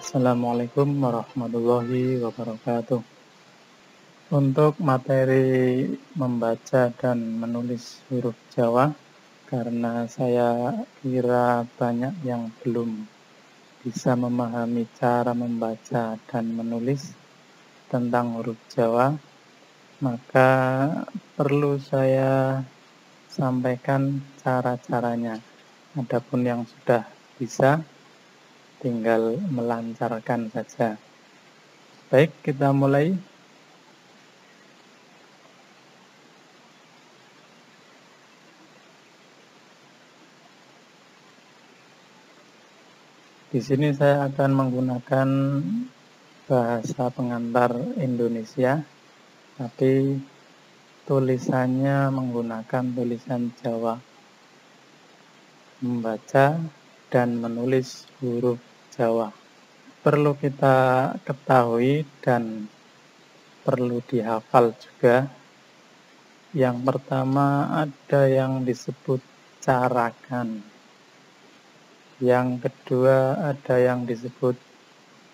Assalamualaikum warahmatullahi wabarakatuh. Untuk materi membaca dan menulis huruf Jawa, karena saya kira banyak yang belum bisa memahami cara membaca dan menulis tentang huruf Jawa, maka perlu saya sampaikan cara-caranya. Adapun yang sudah bisa, tinggal melancarkan saja. Baik, kita mulai. Di sini saya akan menggunakan bahasa pengantar Indonesia, tapi tulisannya menggunakan tulisan Jawa. Membaca dan menulis huruf Jawa. Perlu kita ketahui dan perlu dihafal juga. Yang pertama ada yang disebut carakan. Yang kedua ada yang disebut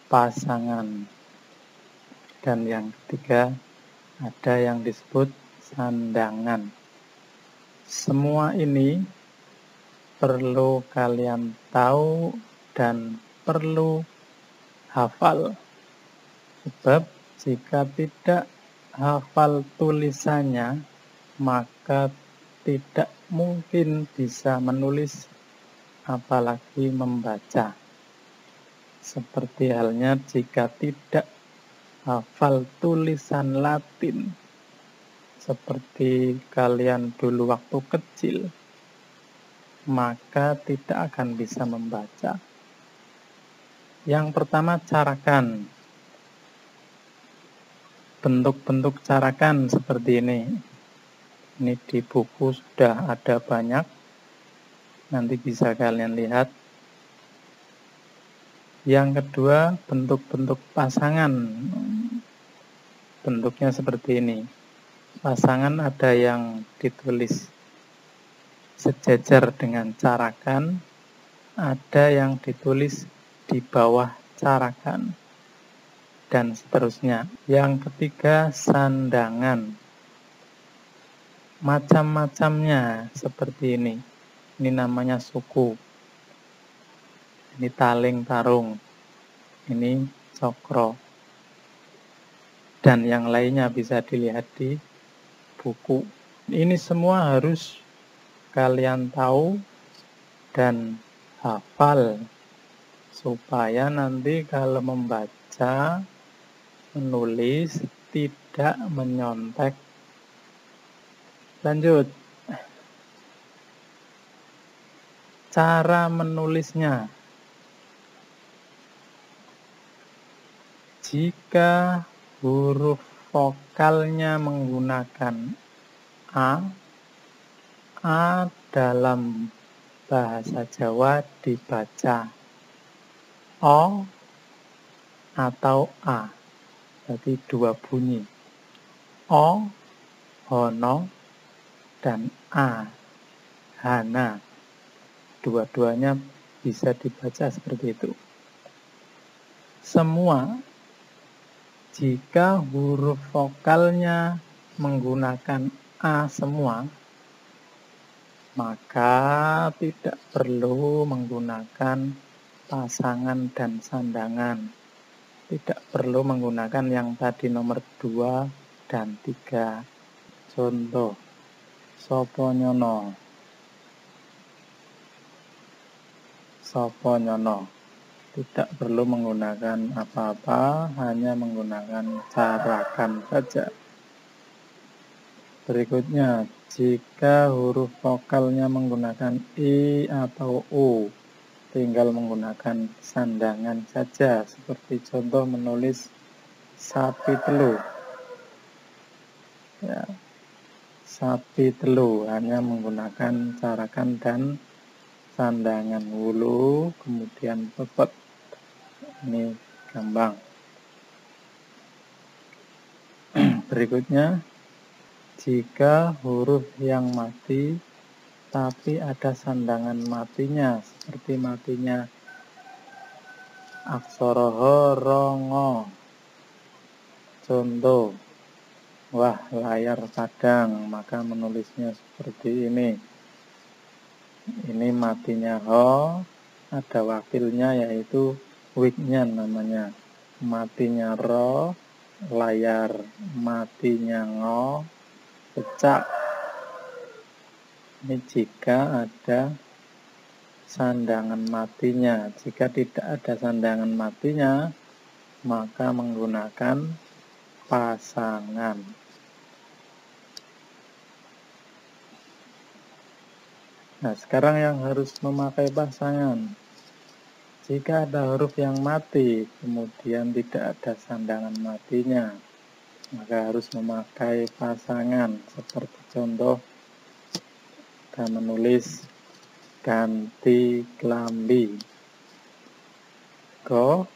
pasangan. Dan yang ketiga ada yang disebut sandangan. Semua ini perlu kalian tahu dan perlu hafal. Sebab jika tidak hafal tulisannya, maka tidak mungkin bisa menulis apalagi membaca. Seperti halnya jika tidak hafal tulisan Latin, seperti kalian dulu waktu kecil, maka tidak akan bisa membaca. Yang pertama, carakan. Bentuk-bentuk carakan seperti ini. Ini di buku sudah ada banyak. Nanti bisa kalian lihat. Yang kedua, bentuk-bentuk pasangan. Bentuknya seperti ini. Pasangan ada yang ditulis sejajar dengan carakan, ada yang ditulis di bawah carakan, dan seterusnya. Yang ketiga, sandangan. Macam-macamnya seperti ini. Ini namanya suku. Ini taling tarung. Ini cokro. Dan yang lainnya bisa dilihat di buku. Ini semua harus kalian tahu dan hafal supaya nanti kalau membaca, menulis tidak menyontek. Lanjut. Cara menulisnya. Jika huruf vokalnya menggunakan A dalam bahasa Jawa dibaca O atau A. Berarti dua bunyi. O, hono, dan A, hana. Dua-duanya bisa dibaca seperti itu. Semua, jika huruf vokalnya menggunakan A semua, maka tidak perlu menggunakan pasangan dan sandangan. Tidak perlu menggunakan yang tadi nomor 2 dan 3. Contoh, sopo nyono. Sopo nyono. Tidak perlu menggunakan apa-apa, hanya menggunakan carakan saja. Berikutnya, jika huruf vokalnya menggunakan I atau U, tinggal menggunakan sandangan saja. Seperti contoh menulis sapi telu. Ya, sapi telu hanya menggunakan carakan dan sandangan. Wulu, kemudian pepet. Ini gampang. Berikutnya, jika huruf yang mati tapi ada sandangan matinya, seperti matinya Aksara ha rongo. Contoh, wah layar padang, maka menulisnya seperti ini. Ini matinya ho, ada wakilnya yaitu wignya namanya. Matinya ro, layar. Matinya ngo, pecak. Ini jika ada sandangan matinya. Jika tidak ada sandangan matinya, maka menggunakan pasangan. Nah, sekarang yang harus memakai pasangan. Jika ada huruf yang mati, kemudian tidak ada sandangan matinya, maka harus memakai pasangan. Seperti contoh, kita menulis ganti klambi. Go,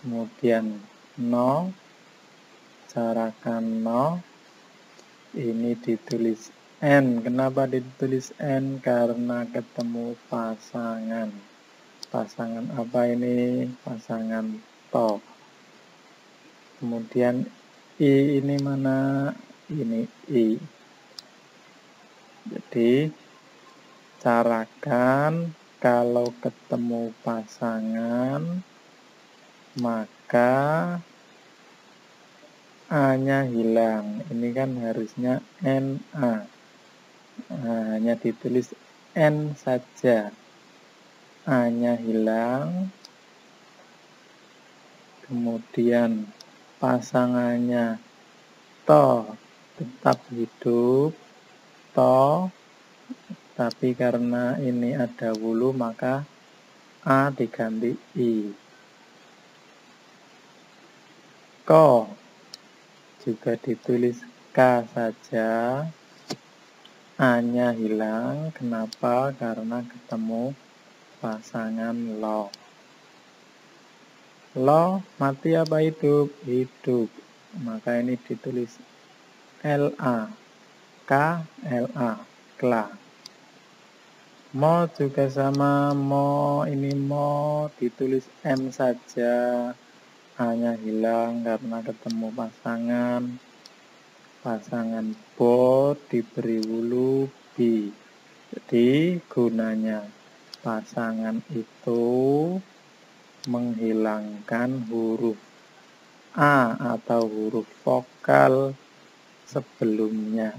kemudian no, carakan no, ini ditulis N. Kenapa ditulis N? Karena ketemu pasangan. Pasangan apa ini? Pasangan to. Kemudian I ini mana? Ini I. Jadi, carakan kalau ketemu pasangan, maka A-nya hilang. Ini kan harusnya NA. Nah, hanya ditulis N saja. A-nya hilang. Kemudian pasangannya to tetap hidup. To. Tapi karena ini ada wulu, maka A diganti I. Ko juga ditulis K saja. A-nya hilang. Kenapa? Karena ketemu pasangan lo. Lo mati apa hidup? Hidup. Maka ini ditulis LA. K, LA. Kla. Mo juga sama. Mo ini mo ditulis M saja. A-nya hilang karena ketemu pasangan. Pasangan bo diberi wulu bi. Jadi gunanya pasangan itu menghilangkan huruf A atau huruf vokal sebelumnya.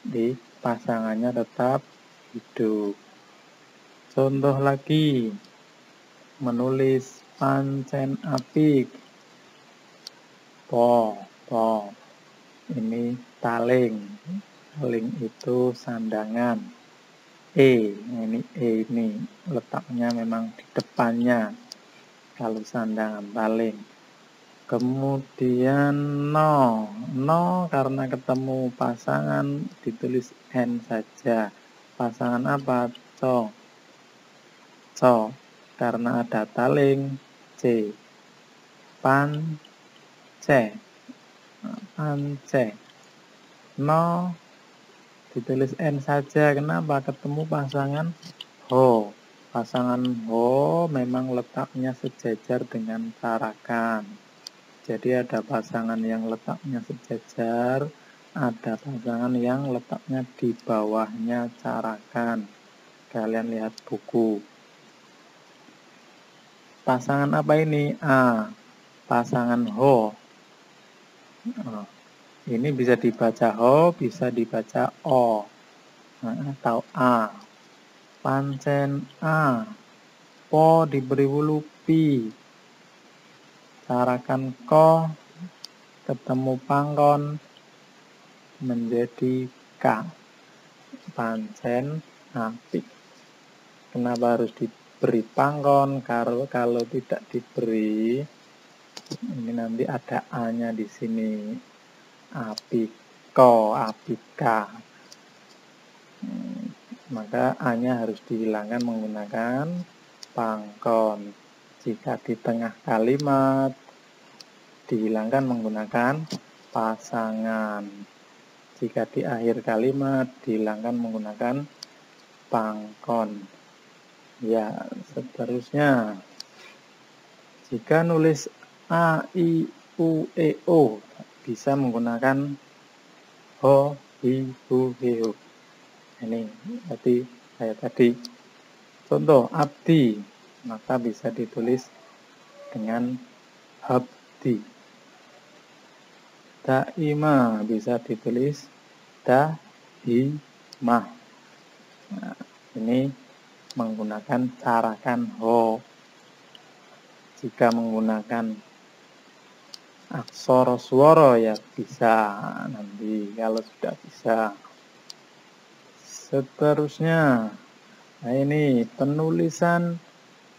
Di pasangannya tetap hidup. Contoh lagi, menulis pancen apik. Po. Ini taling. Taling itu sandangan. Ini ini letaknya memang di depannya. Kalau sandangan taling. Kemudian no karena ketemu pasangan ditulis N saja. Pasangan apa? Co. Karena ada taling C. Pance. No ditulis N saja. Kenapa? Ketemu pasangan ho. Pasangan ho memang letaknya sejajar dengan carakan. Jadi ada pasangan yang letaknya sejajar, ada pasangan yang letaknya di bawahnya carakan. Kalian lihat buku. Pasangan apa ini? A. Pasangan ho. Ini bisa dibaca ho, bisa dibaca o. Atau A. Pancen A. Po diberi wulu pi. Carakan ko ketemu pangkon menjadi K. Pancen apik. Kenapa harus diberi pangkon? Kalau tidak diberi, ini nanti ada A-nya di sini. Apiko, apika. Maka A-nya harus dihilangkan menggunakan pangkon. Jika di tengah kalimat, dihilangkan menggunakan pasangan. Jika di akhir kalimat, dihilangkan menggunakan pangkon. Ya, seterusnya. Jika nulis A, I, U, E, O, bisa menggunakan ho, hi, hu, he, ho. Ini berarti kayak tadi. Contoh, abdi, maka bisa ditulis dengan habdi. Daima bisa ditulis daimah. Nah, ini menggunakan carakan ho. Jika menggunakan aksara swara ya bisa nanti kalau sudah bisa. Seterusnya, nah ini penulisan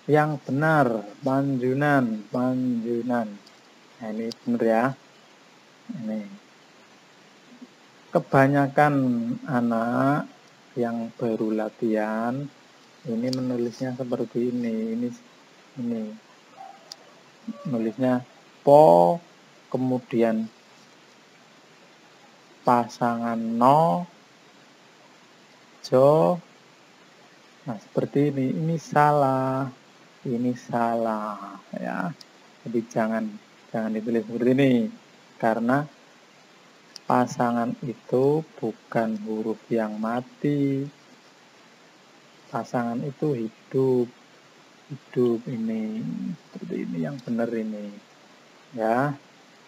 yang benar, panjunan. Nah ini benar ya. Ini kebanyakan anak yang baru latihan ini menulisnya seperti ini nulisnya po, kemudian pasangan no, jo. Nah seperti ini salah ya. Jadi jangan ditulis seperti ini karena pasangan itu bukan huruf yang mati. Pasangan itu hidup ini seperti ini yang benar ini ya.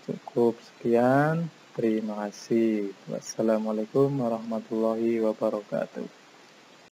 Cukup sekian, terima kasih. Wassalamualaikum warahmatullahi wabarakatuh.